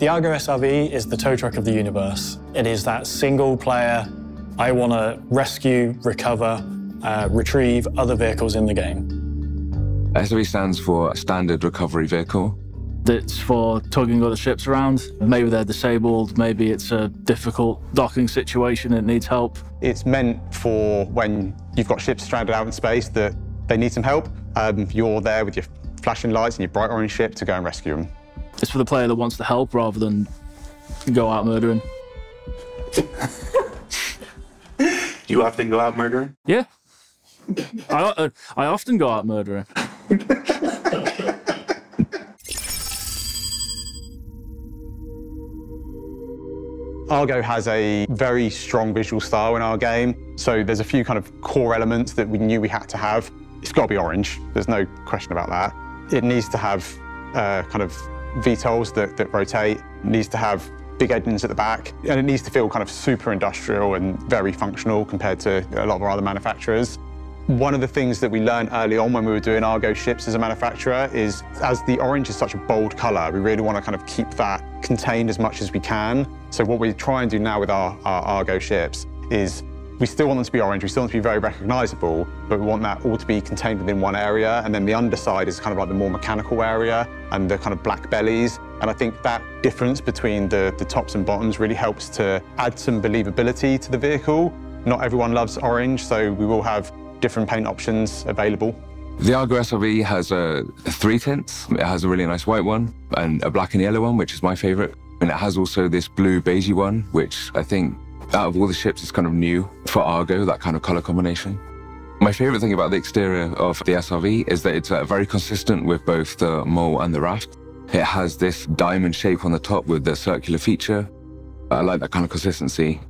The Argo SRV is the tow truck of the universe. It is that single player, I want to rescue, recover, retrieve other vehicles in the game. SRV stands for Standard Recovery Vehicle. It's for tugging other ships around. Maybe they're disabled, maybe it's a difficult docking situation, it needs help. It's meant for when you've got ships stranded out in space that they need some help. You're there with your flashing lights and your bright orange ship to go and rescue them. It's for the player that wants to help rather than go out murdering. You often go out murdering? Yeah. I often go out murdering. Argo has a very strong visual style in our game, so there's a few kind of core elements that we knew we had to have. It's got to be orange, there's no question about that. It needs to have kind of VTOLs that rotate, it needs to have big engines at the back, and it needs to feel kind of super industrial and very functional compared to a lot of our other manufacturers. One of the things that we learned early on when we were doing Argo ships as a manufacturer is, as the orange is such a bold colour, we really want to kind of keep that contained as much as we can. So what we try and do now with our Argo ships is we still want them to be orange, we still want them to be very recognisable, but we want that all to be contained within one area, and then the underside is kind of like the more mechanical area and the kind of black bellies. And I think that difference between the tops and bottoms really helps to add some believability to the vehicle. Not everyone loves orange, so we will have different paint options available. The Argo SRV has three tints. It has a really nice white one and a black and yellow one, which is my favorite. And it has also this blue beigey one, which I think out of all the ships is kind of new for Argo, that kind of color combination. My favorite thing about the exterior of the SRV is that it's very consistent with both the mole and the raft. It has this diamond shape on the top with the circular feature. I like that kind of consistency.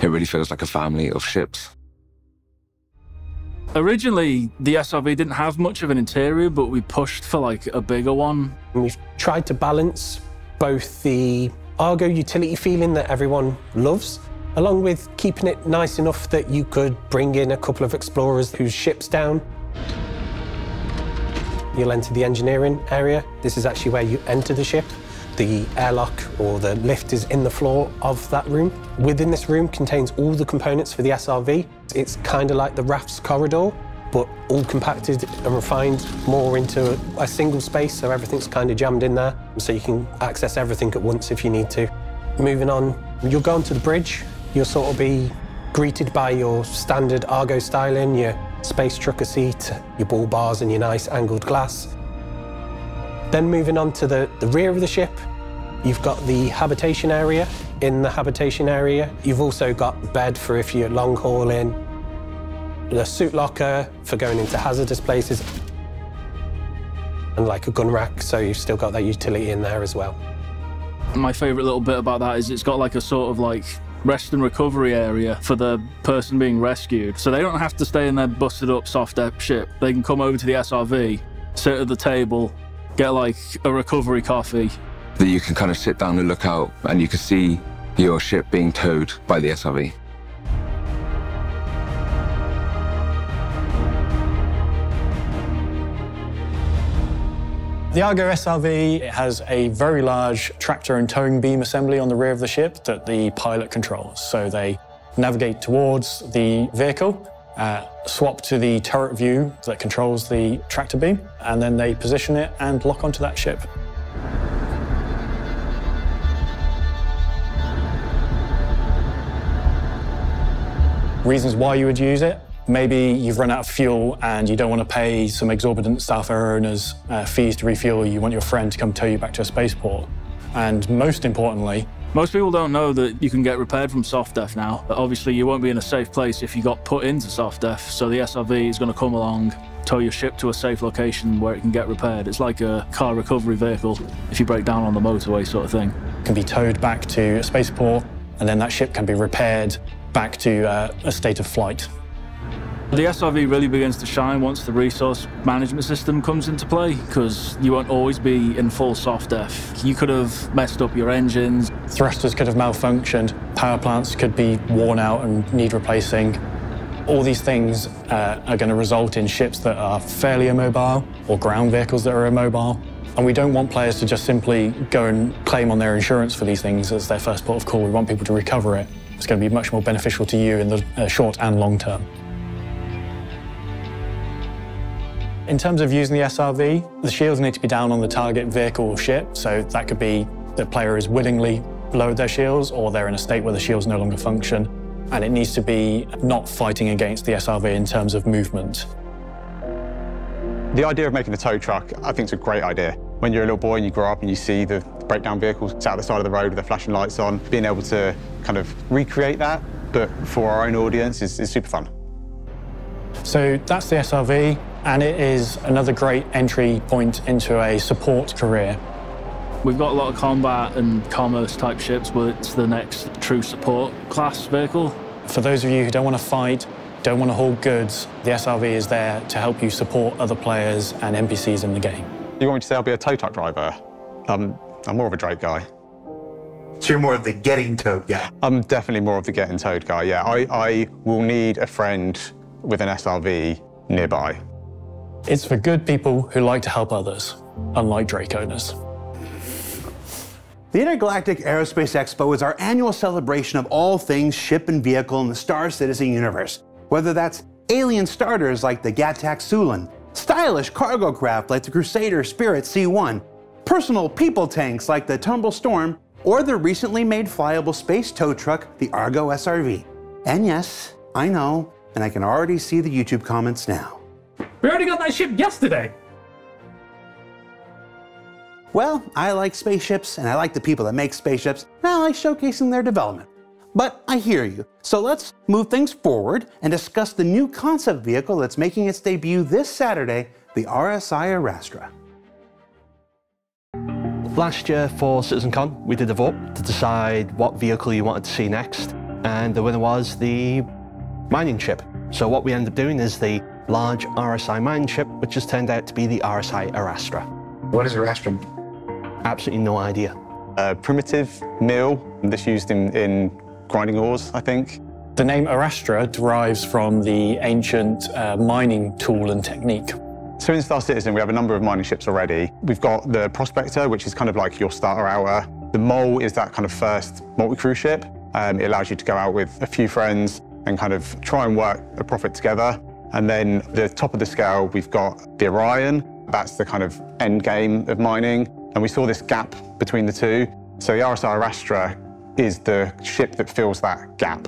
It really feels like a family of ships. Originally, the SRV didn't have much of an interior, but we pushed for like a bigger one. We've tried to balance both the Argo utility feeling that everyone loves, along with keeping it nice enough that you could bring in a couple of explorers whose ship's down. You'll enter the engineering area. This is actually where you enter the ship. The airlock or the lift is in the floor of that room. Within this room contains all the components for the SRV. It's kind of like the RAF's corridor, but all compacted and refined more into a single space, so everything's kind of jammed in there, so you can access everything at once if you need to. Moving on, you'll go onto the bridge. You'll sort of be greeted by your standard Argo styling, your space trucker seat, your bull bars and your nice angled glass. Then moving on to the rear of the ship, you've got the habitation area. In the habitation area, you've also got bed for if you're long hauling, the suit locker for going into hazardous places, and like a gun rack, so you've still got that utility in there as well. My favourite little bit about that is it's got like a sort of like rest and recovery area for the person being rescued. So they don't have to stay in their busted up soft F ship. They can come over to the SRV, sit at the table, get like a recovery coffee. That you can kind of sit down and look out and you can see your ship being towed by the SRV. The Argo SRV has a very large tractor and towing beam assembly on the rear of the ship that the pilot controls. So they navigate towards the vehicle, swap to the turret view that controls the tractor beam, and then they position it and lock onto that ship. Reasons why you would use it. Maybe you've run out of fuel and you don't want to pay some exorbitant staff owners fees to refuel. You want your friend to come tow you back to a spaceport. And most importantly, most people don't know that you can get repaired from SOFDEF now. Obviously, you won't be in a safe place if you got put into SOFDEF, so the SRV is going to come along, tow your ship to a safe location where it can get repaired. It's like a car recovery vehicle if you break down on the motorway sort of thing. It can be towed back to a spaceport, and then that ship can be repaired back to a state of flight. The SRV really begins to shine once the resource management system comes into play, because you won't always be in full SOFDEF. You could have messed up your engines. Thrusters could have malfunctioned. Power plants could be worn out and need replacing. All these things are going to result in ships that are fairly immobile, or ground vehicles that are immobile. And we don't want players to just simply go and claim on their insurance for these things as their first port of call. We want people to recover it. It's going to be much more beneficial to you in the short and long term. In terms of using the SRV, the shields need to be down on the target vehicle or ship. So that could be the player has willingly lowered their shields, or they're in a state where the shields no longer function. And it needs to be not fighting against the SRV in terms of movement. The idea of making a tow truck, I think, is a great idea. When you're a little boy and you grow up and you see the breakdown vehicles sat at the side of the road with their flashing lights on, being able to kind of recreate that, but for our own audience, is super fun. So that's the SRV, and it is another great entry point into a support career. We've got a lot of combat and commerce type ships, but it's the next true support class vehicle. For those of you who don't want to fight, don't want to haul goods, the SRV is there to help you support other players and NPCs in the game. You want me to say I'll be a tow truck driver? I'm more of a Drake guy. So you're more of the getting towed guy? I'm definitely more of the getting towed guy, yeah. I will need a friend with an SRV nearby. It's for good people who like to help others, unlike Drake owners. The Intergalactic Aerospace Expo is our annual celebration of all things ship and vehicle in the Star Citizen universe. Whether that's alien starters like the Gattac Sulin, stylish cargo craft like the Crusader Spirit C1, personal people tanks like the Tumble Storm, or the recently made flyable space tow truck, the Argo SRV. And yes, I know, and I can already see the YouTube comments now. We already got that ship yesterday. Well, I like spaceships, and I like the people that make spaceships, and I like showcasing their development. But I hear you, so let's move things forward and discuss the new concept vehicle that's making its debut this Saturday, the RSI Arastra. Last year for CitizenCon, we did a vote to decide what vehicle you wanted to see next, and the winner was the mining ship. So what we ended up doing is the large RSI mining ship, which has turned out to be the RSI Arastra. What is Arastra? Absolutely no idea. A primitive mill that's used in grinding ores, I think. The name Arastra derives from the ancient mining tool and technique. So in Star Citizen, we have a number of mining ships already. We've got the Prospector, which is kind of like your starter hour. The Mole is that kind of first multi-crew ship. It allows you to go out with a few friends and kind of try and work a profit together. And then the top of the scale, we've got the Orion. That's the kind of end game of mining. And we saw this gap between the two. So the RSI Arastra is the ship that fills that gap.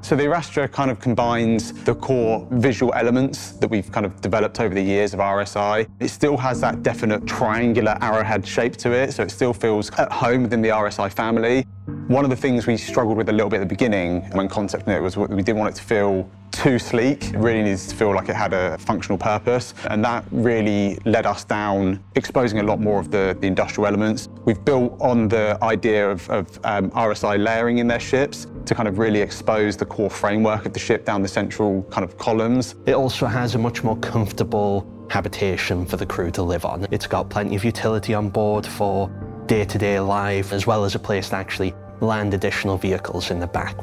So the Arastra kind of combines the core visual elements that we've kind of developed over the years of RSI. It still has that definite triangular arrowhead shape to it, so it still feels at home within the RSI family. One of the things we struggled with a little bit at the beginning when concepting it was we didn't want it to feel too sleek. It really needs to feel like it had a functional purpose, and that really led us down exposing a lot more of the industrial elements. We've built on the idea of RSI layering in their ships to kind of really expose the core framework of the ship down the central kind of columns. It also has a much more comfortable habitation for the crew to live on. It's got plenty of utility on board for day-to-day life, as well as a place to actually land additional vehicles in the back.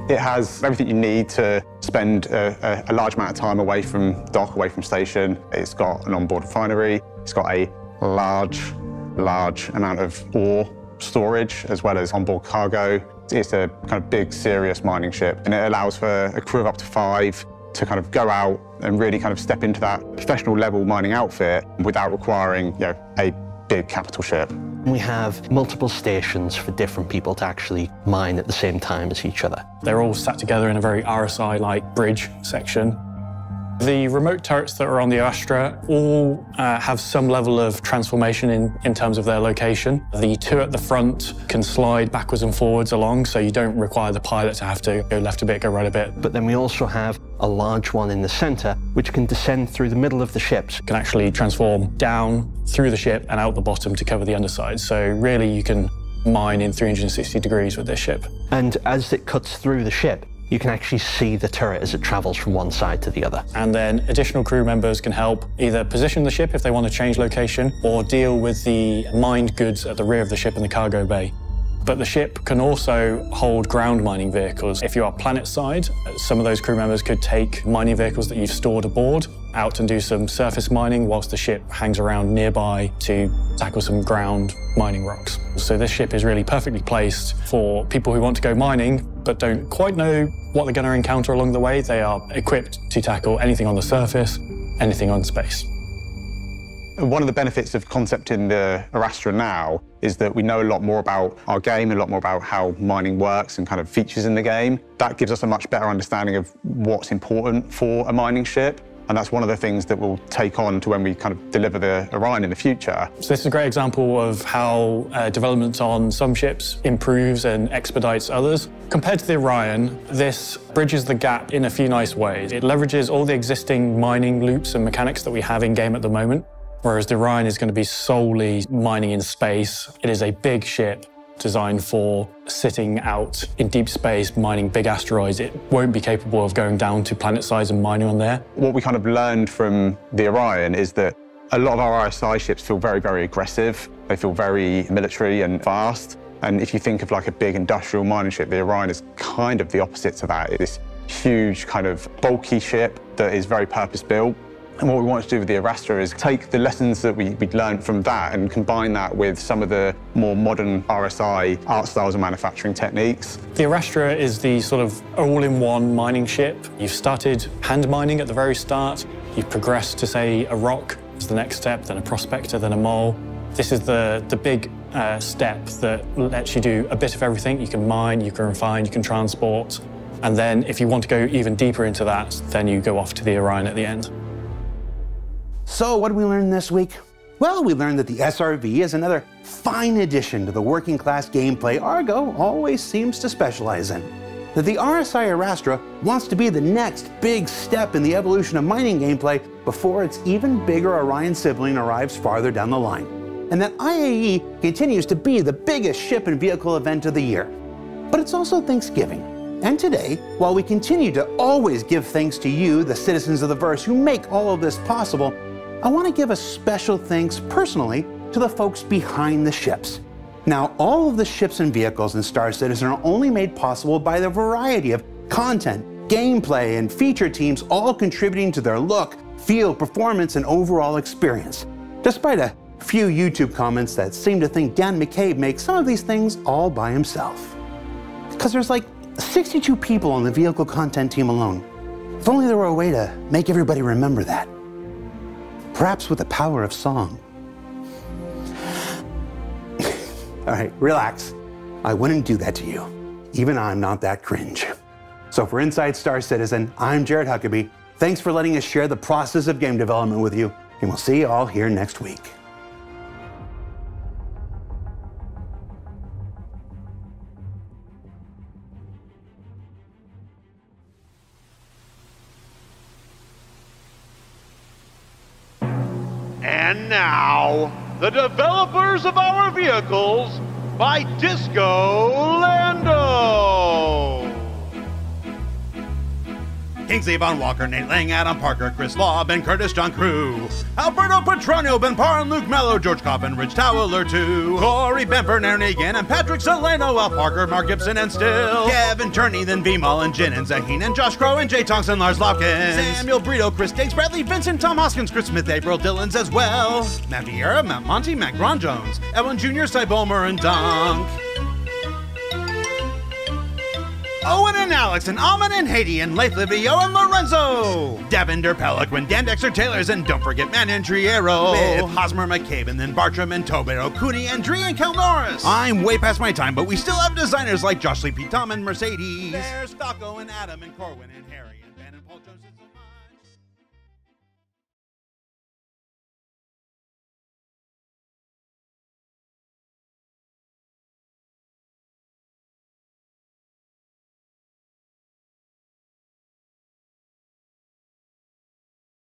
It has everything you need to spend a large amount of time away from dock, away from station. It's got an onboard refinery. It's got a large amount of ore storage, as well as onboard cargo. It's a kind of big, serious mining ship, and it allows for a crew of up to 5 to kind of go out and really kind of step into that professional level mining outfit without requiring, you know, a big capital ship. We have multiple stations for different people to actually mine at the same time as each other. They're all sat together in a very RSI-like bridge section. The remote turrets that are on the Arastra all have some level of transformation in terms of their location. The 2 at the front can slide backwards and forwards along, so you don't require the pilot to have to go left a bit, go right a bit. But then we also have a large one in the center, which can descend through the middle of the ships. Can actually transform down through the ship and out the bottom to cover the underside. So really you can mine in 360 degrees with this ship. And as it cuts through the ship, you can actually see the turret as it travels from one side to the other. And then additional crew members can help either position the ship if they want to change location, or deal with the mined goods at the rear of the ship in the cargo bay. But the ship can also hold ground mining vehicles. If you are planet side, some of those crew members could take mining vehicles that you've stored aboard out and do some surface mining whilst the ship hangs around nearby to tackle some ground mining rocks. So this ship is really perfectly placed for people who want to go mining but don't quite know what they're going to encounter along the way. They are equipped to tackle anything on the surface, anything on space. One of the benefits of concepting the Arastra now is that we know a lot more about our game, a lot more about how mining works and kind of features in the game. That gives us a much better understanding of what's important for a mining ship. And that's one of the things that we'll take on to when we kind of deliver the Orion in the future. So this is a great example of how development on some ships improves and expedites others. Compared to the Orion, this bridges the gap in a few nice ways. It leverages all the existing mining loops and mechanics that we have in-game at the moment, whereas the Orion is going to be solely mining in space. It is a big ship designed for sitting out in deep space, mining big asteroids. It won't be capable of going down to planet size and mining on there. What we kind of learned from the Orion is that a lot of our RSI ships feel very, very aggressive. They feel very military and fast. And if you think of like a big industrial mining ship, the Orion is kind of the opposite to that. It's this huge kind of bulky ship that is very purpose-built. And what we want to do with the Arastra is take the lessons that we'd learned from that and combine that with some of the more modern RSI art styles and manufacturing techniques. The Arastra is the sort of all-in-one mining ship. You've started hand mining at the very start. You've progressed to, say, a rock as the next step, then a prospector, then a mole. This is the big step that lets you do a bit of everything. You can mine, you can refine, you can transport. And then if you want to go even deeper into that, then you go off to the Orion at the end. So what did we learn this week? Well, we learned that the SRV is another fine addition to the working class gameplay Argo always seems to specialize in. That the RSI Arastra wants to be the next big step in the evolution of mining gameplay before its even bigger Orion sibling arrives farther down the line. And that IAE continues to be the biggest ship and vehicle event of the year. But it's also Thanksgiving. And today, while we continue to always give thanks to you, the citizens of the verse who make all of this possible, I want to give a special thanks personally to the folks behind the ships. Now, all of the ships and vehicles in Star Citizen are only made possible by the variety of content, gameplay, and feature teams all contributing to their look, feel, performance, and overall experience. Despite a few YouTube comments that seem to think Dan McCabe makes some of these things all by himself. Because there's like 62 people on the vehicle content team alone. If only there were a way to make everybody remember that. Perhaps with the power of song. All right, relax. I wouldn't do that to you. Even I'm not that cringe. So for Inside Star Citizen, I'm Jared Huckabee. Thanks for letting us share the process of game development with you, and we'll see you all here next week. And now, the developers of our vehicles by Disco Lando. Kingsley Von Walker, Nate Lang, Adam Parker, Chris Law, Ben Curtis, John Crew, Alberto Petronio, Ben Parr, and Luke Mello, George Coffin, Rich Towler, too, Corey Benford, Aaron Egan, and Patrick Solano, Al Parker, Mark Gibson, and Still, Kevin Turney, then Vimal, and Jin, and Zaheen, and Josh Crow, and Jay Thompson, Lars Lopkins, Samuel Brito, Chris Diggs, Bradley Vincent, Tom Hoskins, Chris Smith, April Dillons as well, Matt Vieira, Matt Monty, Matt Gron Jones, Evan Jr., Cy Bulmer, and Dunk. Owen and Alex and Alman and Haiti and Leith Livio and Lorenzo. Davinder Peliquin, Dan Dexter Taylors, and don't forget Man and Triero. With Hosmer McCabe and then Bartram and Tobero, Cooney and Dree and Kel Norris. I'm way past my time, but we still have designers like Josh Lee P. Tom and Mercedes. There's Falco and Adam and Corwin and Harry and Ben and Paul Jones.